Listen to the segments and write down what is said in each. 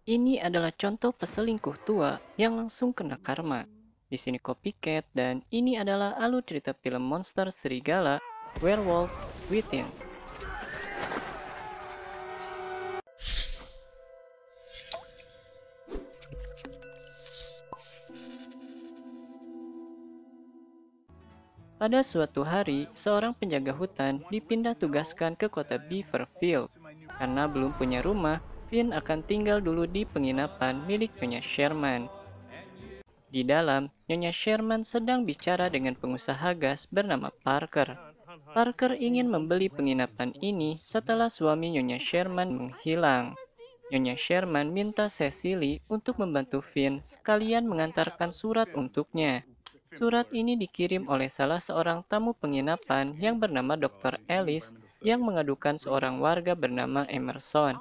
Ini adalah contoh peselingkuh tua yang langsung kena karma. Di sini copycat dan ini adalah alur cerita film monster serigala Werewolves Within. Pada suatu hari, seorang penjaga hutan dipindah tugaskan ke kota Beaverfield. Karena belum punya rumah, Finn akan tinggal dulu di penginapan milik Nyonya Sherman. Di dalam, Nyonya Sherman sedang bicara dengan pengusaha gas bernama Parker. Parker ingin membeli penginapan ini setelah suami Nyonya Sherman menghilang. Nyonya Sherman minta Cecily untuk membantu Finn sekalian mengantarkan surat untuknya. Surat ini dikirim oleh salah seorang tamu penginapan yang bernama Dr. Ellis yang mengadukan seorang warga bernama Emerson.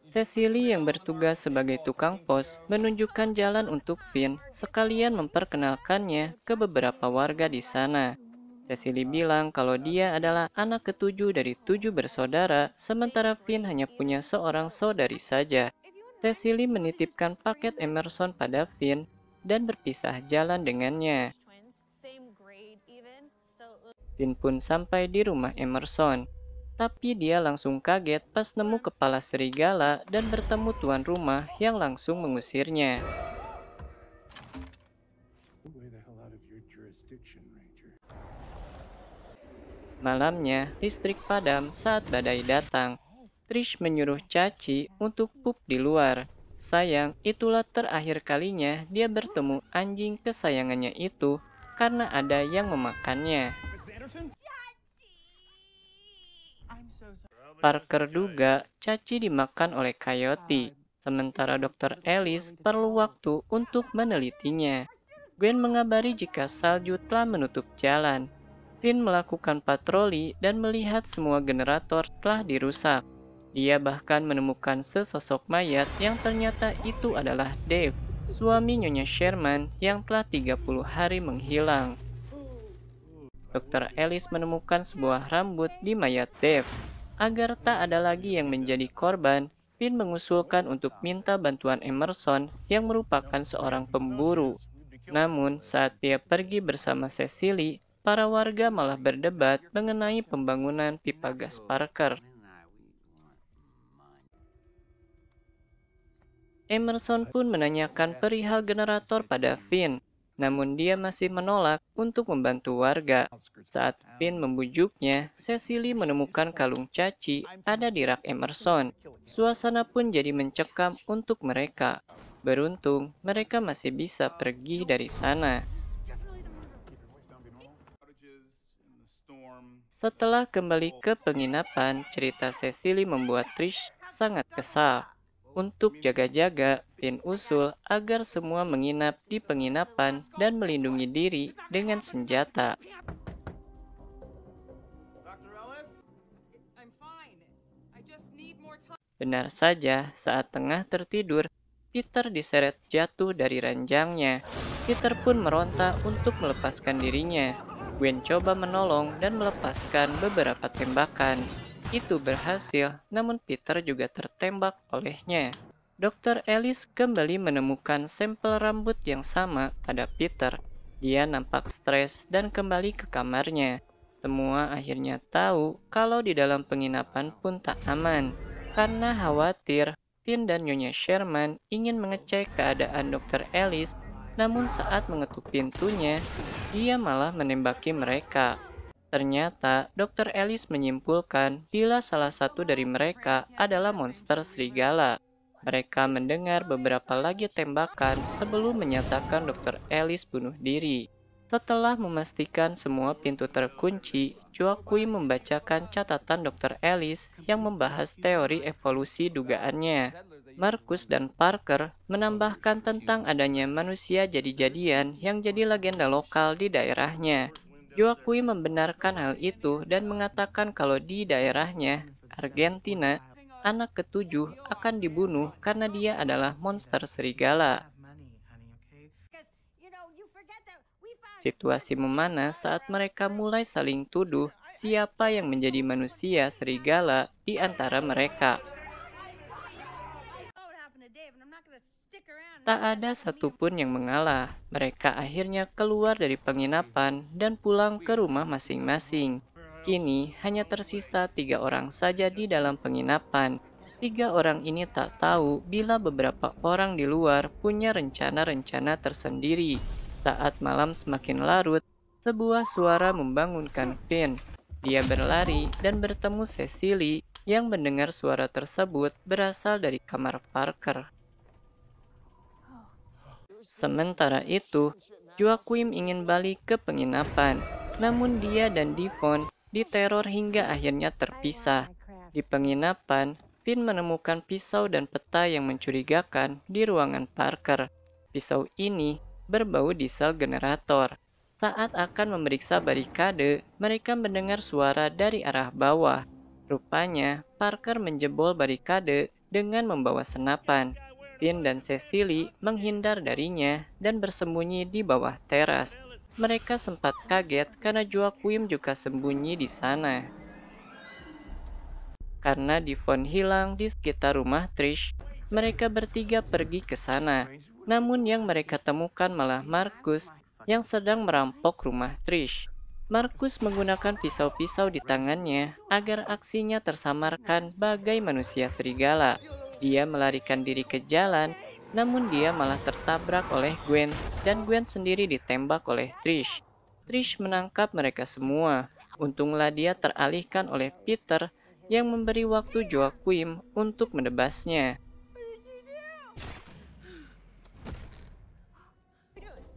Cecily yang bertugas sebagai tukang pos menunjukkan jalan untuk Finn sekalian memperkenalkannya ke beberapa warga di sana. Cecily bilang kalau dia adalah anak ketujuh dari 7 bersaudara, sementara Finn hanya punya seorang saudari saja. Cecily menitipkan paket Emerson pada Finn dan berpisah jalan dengannya. Finn pun sampai di rumah Emerson. Tapi dia langsung kaget pas nemu kepala serigala dan bertemu tuan rumah yang langsung mengusirnya. Malamnya, listrik padam saat badai datang. Trish menyuruh Caci untuk pup di luar. Sayang, itulah terakhir kalinya dia bertemu anjing kesayangannya itu karena ada yang memakannya. Parker duga Caci dimakan oleh Coyote, sementara Dr. Ellis perlu waktu untuk menelitinya. Gwen mengabari jika salju telah menutup jalan. Finn melakukan patroli dan melihat semua generator telah dirusak. Dia bahkan menemukan sesosok mayat yang ternyata itu adalah Dave, suami Nyonya Sherman yang telah 30 hari menghilang. Dr. Ellis menemukan sebuah rambut di mayat Dave. Agar tak ada lagi yang menjadi korban, Finn mengusulkan untuk minta bantuan Emerson yang merupakan seorang pemburu. Namun, saat dia pergi bersama Cecily, para warga malah berdebat mengenai pembangunan pipa gas Parker. Emerson pun menanyakan perihal generator pada Finn, namun dia masih menolak untuk membantu warga. Saat Finn membujuknya, Cecily menemukan kalung Caci ada di rak Emerson. Suasana pun jadi mencekam untuk mereka. Beruntung, mereka masih bisa pergi dari sana. Setelah kembali ke penginapan, cerita Cecily membuat Trish sangat kesal. Untuk jaga-jaga, Finn usul agar semua menginap di penginapan dan melindungi diri dengan senjata. Benar saja, saat tengah tertidur, Peter diseret jatuh dari ranjangnya. Peter pun meronta untuk melepaskan dirinya. Gwen coba menolong dan melepaskan beberapa tembakan. Itu berhasil, namun Peter juga tertembak olehnya. Dr. Ellis kembali menemukan sampel rambut yang sama pada Peter. Dia nampak stres dan kembali ke kamarnya. Semua akhirnya tahu kalau di dalam penginapan pun tak aman. Karena khawatir, Finn dan Nyonya Sherman ingin mengecek keadaan Dr. Ellis, namun saat mengetuk pintunya, dia malah menembaki mereka. Ternyata, Dr. Ellis menyimpulkan bila salah satu dari mereka adalah monster serigala. Mereka mendengar beberapa lagi tembakan sebelum menyatakan Dr. Ellis bunuh diri. Setelah memastikan semua pintu terkunci, Joaquin membacakan catatan Dr. Ellis yang membahas teori evolusi dugaannya. Marcus dan Parker menambahkan tentang adanya manusia jadi-jadian yang jadi legenda lokal di daerahnya. Joaquin membenarkan hal itu dan mengatakan kalau di daerahnya, Argentina, anak ketujuh akan dibunuh karena dia adalah monster serigala. Situasi memanas saat mereka mulai saling tuduh siapa yang menjadi manusia serigala di antara mereka. Tak ada satupun yang mengalah. Mereka akhirnya keluar dari penginapan dan pulang ke rumah masing-masing. Kini hanya tersisa 3 orang saja di dalam penginapan. 3 orang ini tak tahu bila beberapa orang di luar punya rencana-rencana tersendiri. Saat malam semakin larut, sebuah suara membangunkan Finn. Dia berlari dan bertemu Cecily yang mendengar suara tersebut berasal dari kamar Parker. Sementara itu, Joaquim ingin balik ke penginapan, namun dia dan Devon diteror hingga akhirnya terpisah. Di penginapan, Finn menemukan pisau dan peta yang mencurigakan di ruangan Parker. Pisau ini berbau diesel generator. Saat akan memeriksa barikade, mereka mendengar suara dari arah bawah. Rupanya, Parker menjebol barikade dengan membawa senapan. Finn dan Cecily menghindar darinya dan bersembunyi di bawah teras. Mereka sempat kaget karena Joaquim juga sembunyi di sana. Karena Devon hilang di sekitar rumah Trish, mereka bertiga pergi ke sana. Namun yang mereka temukan malah Marcus yang sedang merampok rumah Trish. Marcus menggunakan pisau-pisau di tangannya agar aksinya tersamarkan bagai manusia serigala. Dia melarikan diri ke jalan, namun dia malah tertabrak oleh Gwen, dan Gwen sendiri ditembak oleh Trish. Trish menangkap mereka semua. Untunglah dia teralihkan oleh Peter yang memberi waktu Joaquim untuk menebasnya.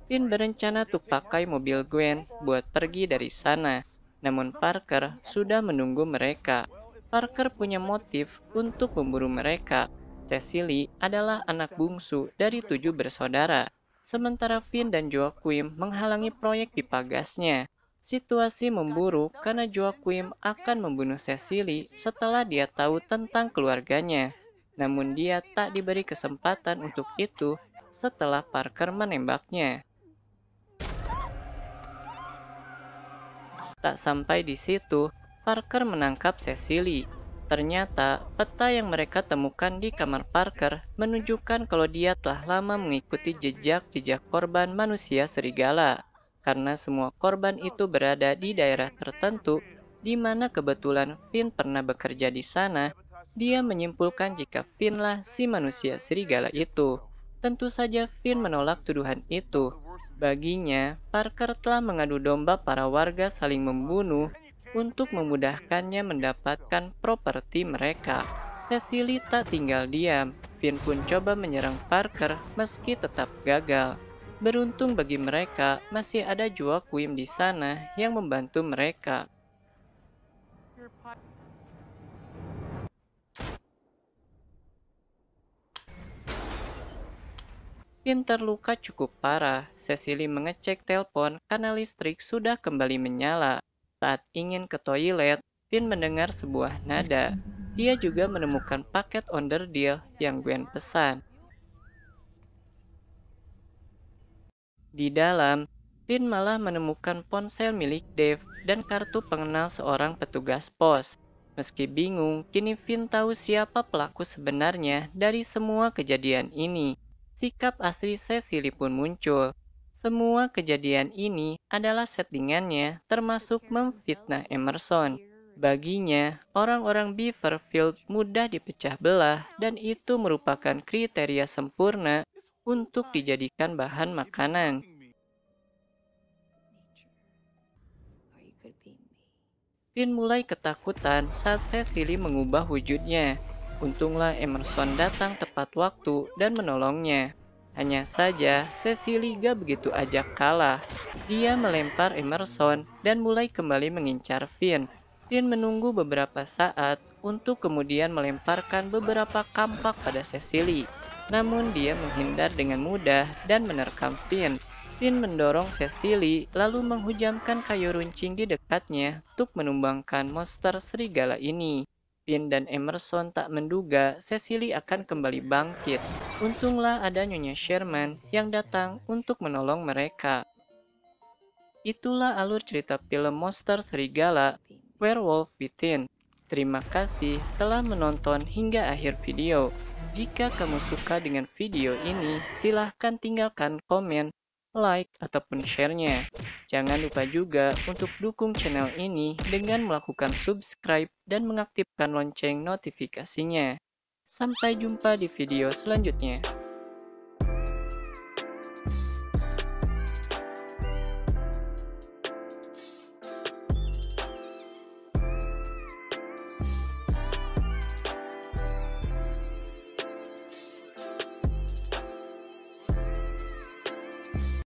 Finn berencana untuk pakai mobil Gwen buat pergi dari sana. Namun Parker sudah menunggu mereka. Parker punya motif untuk memburu mereka. Cecily adalah anak bungsu dari 7 bersaudara. Sementara Finn dan Joaquim menghalangi proyek pipa gasnya. Situasi memburuk karena Joaquim akan membunuh Cecily setelah dia tahu tentang keluarganya. Namun dia tak diberi kesempatan untuk itu setelah Parker menembaknya. Tak sampai di situ, Parker menangkap Cecily. Ternyata, peta yang mereka temukan di kamar Parker menunjukkan kalau dia telah lama mengikuti jejak-jejak korban manusia serigala. Karena semua korban itu berada di daerah tertentu, di mana kebetulan Finn pernah bekerja di sana, dia menyimpulkan jika Finn lah si manusia serigala itu. Tentu saja Finn menolak tuduhan itu. Baginya, Parker telah mengadu domba para warga saling membunuh untuk memudahkannya mendapatkan properti mereka. Cecily tak tinggal diam. Finn pun coba menyerang Parker meski tetap gagal. Beruntung bagi mereka, masih ada Joaquim di sana yang membantu mereka. Finn terluka cukup parah. Cecily mengecek telepon karena listrik sudah kembali menyala. Saat ingin ke toilet, Finn mendengar sebuah nada. Dia juga menemukan paket onder deal yang Gwen pesan. Di dalam, Finn malah menemukan ponsel milik Dave dan kartu pengenal seorang petugas pos. Meski bingung, kini Finn tahu siapa pelaku sebenarnya dari semua kejadian ini. Sikap asli Cecily pun muncul. Semua kejadian ini adalah settingannya, termasuk memfitnah Emerson. Baginya, orang-orang Beaverfield mudah dipecah belah dan itu merupakan kriteria sempurna untuk dijadikan bahan makanan. Finn mulai ketakutan saat Cecily mengubah wujudnya. Untunglah Emerson datang tepat waktu dan menolongnya. Hanya saja, Cecily gak begitu ajak kalah. Dia melempar Emerson dan mulai kembali mengincar Finn. Finn menunggu beberapa saat untuk kemudian melemparkan beberapa kampak pada Cecily. Namun dia menghindar dengan mudah dan menerkam Finn. Finn mendorong Cecily lalu menghujamkan kayu runcing di dekatnya untuk menumbangkan monster serigala ini. Finn dan Emerson tak menduga Cecily akan kembali bangkit. Untunglah ada Nyonya Sherman yang datang untuk menolong mereka. Itulah alur cerita film Monster Serigala, Werewolf Within. Terima kasih telah menonton hingga akhir video. Jika kamu suka dengan video ini, silahkan tinggalkan komen, like, ataupun share-nya. Jangan lupa juga untuk dukung channel ini dengan melakukan subscribe dan mengaktifkan lonceng notifikasinya. Sampai jumpa di video selanjutnya.